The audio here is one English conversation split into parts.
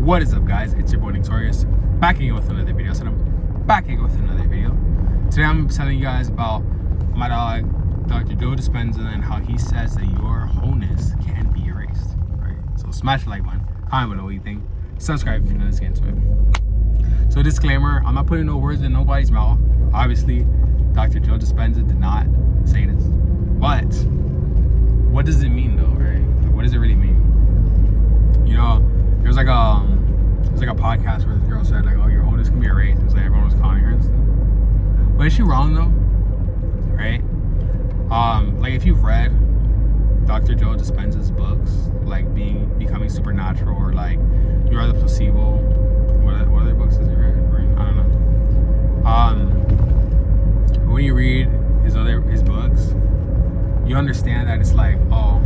What is up, guys? It's your boy Victorious, back again with another video. Today I'm telling you guys about my dog, Dr. Joe Dispenza, and how he says that your Hoeness can be erased. Right? So smash the like button, comment below what you think, subscribe if you're not into it. So disclaimer, I'm not putting no words in nobody's mouth. Obviously, Dr. Joe Dispenza did not say this. But what does it mean though, right? Like, what does it really mean? You know, there's like a podcast where this girl said like, "Oh, your Hoeness can be erased." It's like everyone was calling her and stuff. But is she wrong though? Right? Like if you've read Dr. Joe Dispenza's books, like becoming supernatural, or like You Are the Placebo. What other books has he read? I don't know. When you read his books, you understand that it's like, oh,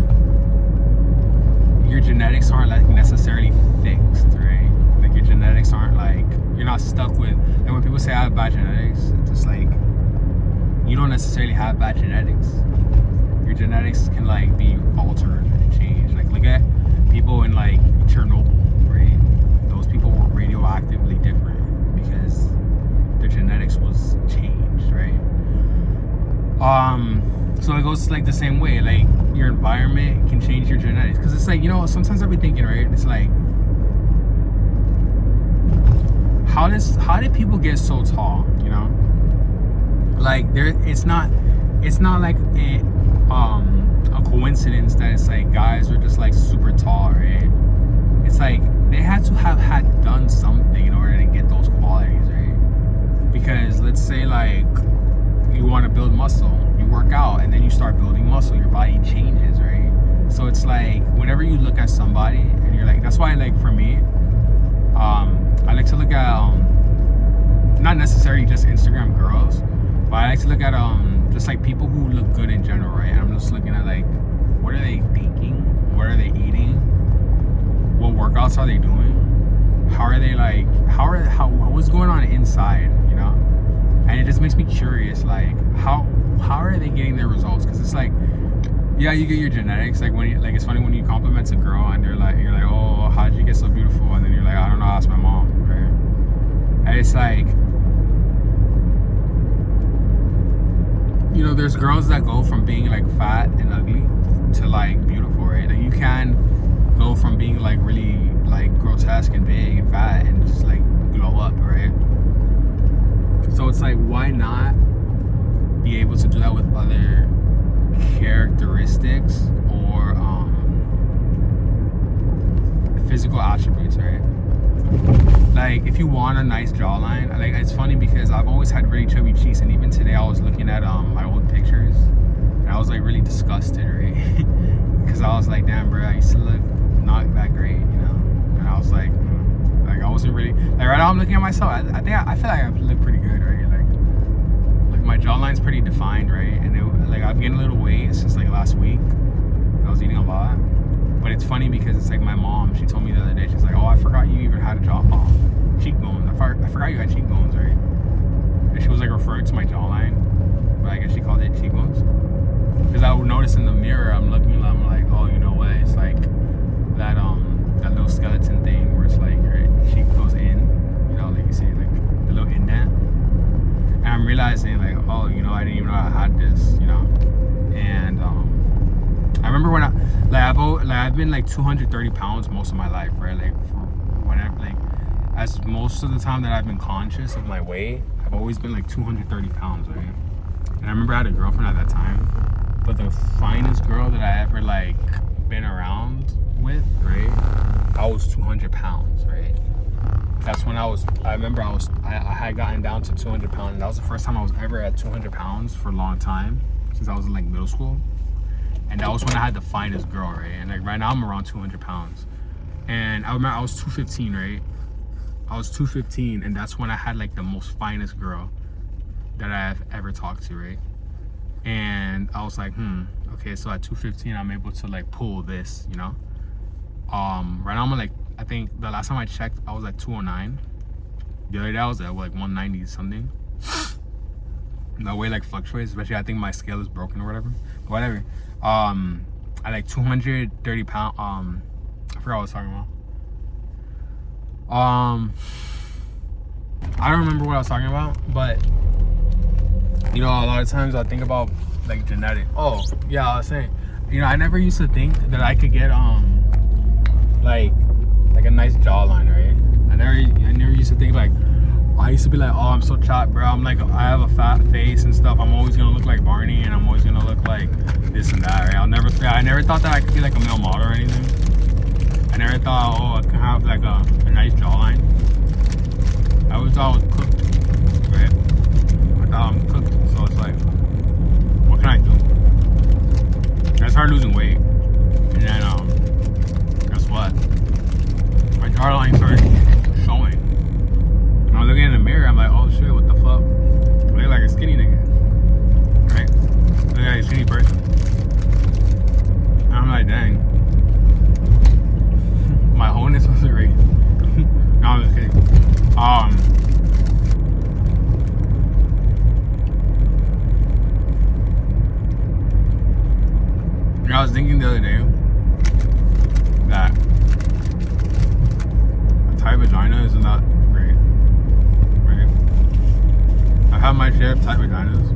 your genetics aren't like necessarily fixed, right? Like your genetics aren't like, you're not stuck with, like when people say I have bad genetics, it's just like, you don't necessarily have bad genetics. Your genetics can like be altered and changed. Like look at people in like Chernobyl, right? Those people were radioactively different because their genetics was changed, right? So it goes like the same way, like your environment can change your genetics. Because it's like, you know, sometimes I'll be thinking, right? It's like, how did people get so tall, you know? Like it's not like a coincidence that it's like guys are just like super tall, right? It's like they had to have had done something in order to get those qualities, right? Because let's say like you want to build muscle, you work out, and then you start building muscle, your body changes, right? So it's like whenever you look at somebody and you're like, that's why like for me, I like to look at not necessarily just Instagram girls, but I like to look at just like people who look good in general, right? And I'm just looking at like, what are they thinking? What are they eating? What workouts are they doing? How are they like, what's going on inside, you know? And it just makes me curious, like how are they getting their results? Because it's like, yeah, you get your genetics. Like when you, like it's funny when you compliment a girl and you're like, oh, how did you get so beautiful? And then you're like, I don't know, ask my mom, right? And it's like, you know, there's girls that go from being like fat and ugly to like beautiful, right? Like you can go from being like really like grotesque and big and fat and just like glow up, right? So it's like, why not be able to do that with other characteristics or physical attributes, right? Like if you want a nice jawline, like it's funny because I've always had really chubby cheeks, and even today I was looking at my old pictures and I was like really disgusted, right? Because I was like, damn bro, I used to look not that great, you know? And I was like, I wasn't really, like right now I'm looking at myself, I feel like I look pretty good, right? Like my jawline's pretty defined, right? And like I've gained a little weight since like last week. I was eating a lot. But it's funny because it's like my mom, she told me the other day, she's like, oh, I forgot you even had a cheekbones. I forgot you had cheekbones, right? And she was like referring to my jawline, but I guess she called it cheekbones. Because I would notice in the mirror, I'm looking and I'm like, oh, you know what? It's like that little skeleton thing where it's like your cheek goes in, you know, like you see like the little indent. And I'm realizing like, oh, you know, I didn't even know I had this, you know. And I remember when I've been like 230 pounds most of my life, right? Like for whenever, like as most of the time that I've been conscious of my weight, I've always been like 230 pounds, right? And I remember I had a girlfriend at that time, but the finest girl that I ever like been around with, right? I was 200 pounds, right? That's when I remember I had gotten down to 200 pounds. And that was the first time I was ever at 200 pounds for a long time, since I was in like middle school. And that was when I had the finest girl, right? And like right now I'm around 200 pounds. And I remember I was 215, right? I was 215, and that's when I had like the most finest girl that I've ever talked to, right? And I was like, okay, so at 215 I'm able to like pull this, you know? Right now I'm like, I think the last time I checked I was at 209. The other day I was at like 190 something. The way like fluctuates, especially I think my scale is broken or whatever. I like 230 pounds. I forgot what I was talking about. I don't remember what I was talking about, but you know, a lot of times I think about like genetic. Oh, yeah, I was saying, you know, I never used to think that I could get like a nice jawline, right? I never used to think like, I used to be like, oh, I'm so chopped, bro. I'm like, I have a fat face and stuff. I'm always gonna look like Barney, and I'm always gonna look like this and that, right? I never thought that I could be like a male model or anything. I never thought, oh, I could have like a nice jawline. I always thought I was cooked, right? I thought I'm cooked, so it's like, what can I do? I started losing weight, and then guess what? My jawline started showing. And I was looking in the mirror, I'm like, oh shit, what the fuck? I look like a skinny nigga, right? I look like a skinny person. And I'm like, dang. My Hoeness was erased. No, I'm just kidding. I was thinking the other day that a tight vagina is not great, right? I've had my share of tight vaginas.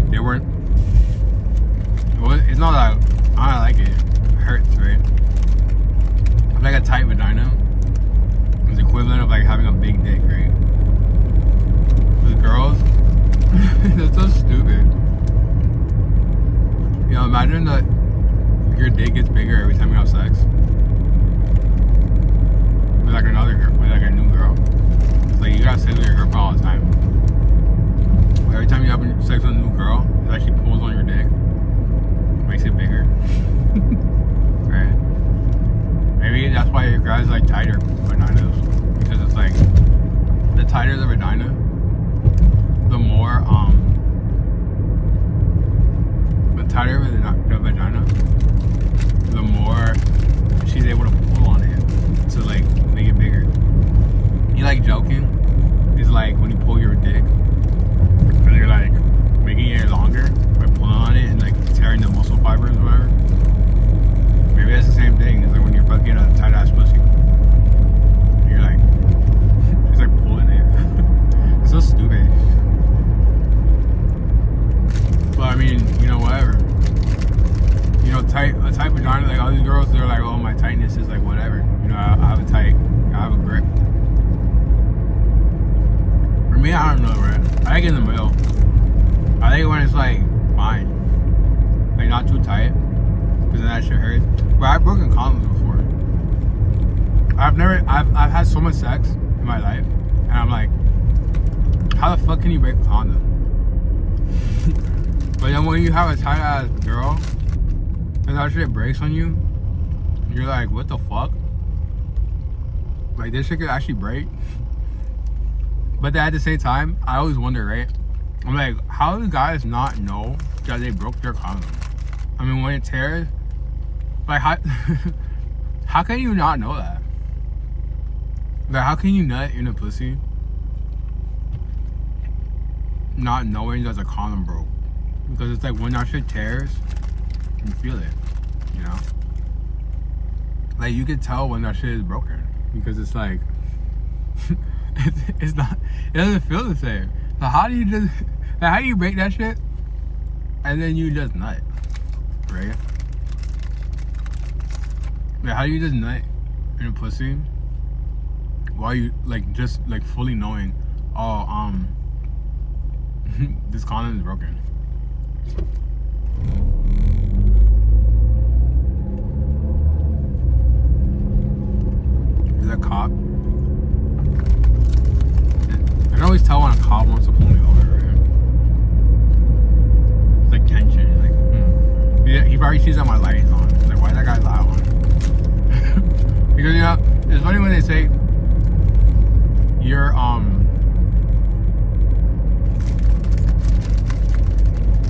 They weren't. It's not that I don't like it. It hurts, right? It's like a tight vagina is equivalent of like having a big dick, right? With girls, that's so stupid. You know, imagine that your dick gets bigger every time you have sex with like another girl, with like a new girl. It's like you gotta sex with your girlfriend all the time. But every time you have sex with a new girl, it actually pulls on your dick, makes it bigger. Right? Maybe that's why your guys like tighter vaginas, because it's like the tighter the vagina, the more tighter the vagina, the more she's able to pull on it to like make it bigger. You like joking is like when you pull your dick and you're like making it longer by pulling on it and like tearing the muscle fibers or whatever. Maybe that's the same thing. It's like when you're fucking a tight ass pussy. You're like, she's like pulling it. It's so stupid. But I mean, you know, whatever. You know, a tight vagina, like all these girls, they're like, oh, my tightness is like whatever. You know, I have a grip. For me, I don't know, right? I like it in the middle. I like it when it's like fine. Like not too tight, because then that shit hurts. But I've broken condoms before. I've had so much sex in my life, and I'm like, how the fuck can you break a condom? But then when you have a tight ass girl and that shit breaks on you, you're like, what the fuck? Like, this shit could actually break. But then at the same time, I always wonder, right? I'm like, how do guys not know that they broke their condom? I mean, when it tears, like, how can you not know that? Like, how can you nut in a pussy not knowing that the condom broke? Because it's like when that shit tears, you feel it, you know? Like, you can tell when that shit is broken, because it's like, it doesn't feel the same. So how do you break that shit and then you just nut, right? Like, how do you just nut in a pussy while you like just like fully knowing, oh, this condom is broken? Is that a cop? I can always tell when a cop wants to pull me over, right? It's like tension. Like, he probably sees that my light is on. It's like, why is that guy light on? Because, you know, it's funny when they say you're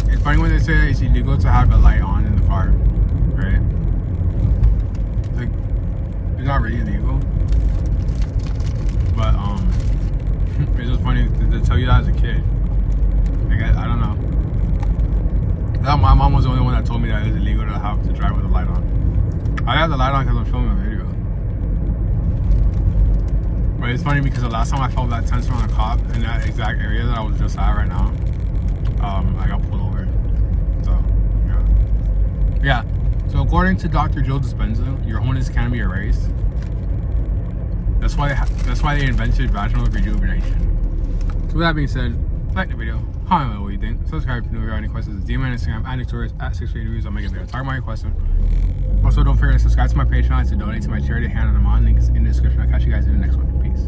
it's funny when they say that it's illegal to have a light on in the car, right? Like, it's not really illegal, but it's just funny to tell you that as a kid. Like, I don't know. My mom was the only one that told me that it was illegal to drive with the light on. I have the light on because I'm filming a video. But it's funny because the last time I felt that tension on a cop in that exact area that I was just at right now, I got pulled over. So, yeah. So according to Dr. Joe Dispenza, your Hoeness can be erased. That's why they invented vaginal rejuvenation. So with that being said, like the video, comment below what you think, subscribe if you have any questions, DM me on Instagram at 6 reviews. I'll make a video talk about your question. Also, don't forget to subscribe to my Patreon to donate to my charity hand on the link is in the description. I'll catch you guys in the next one. Peace.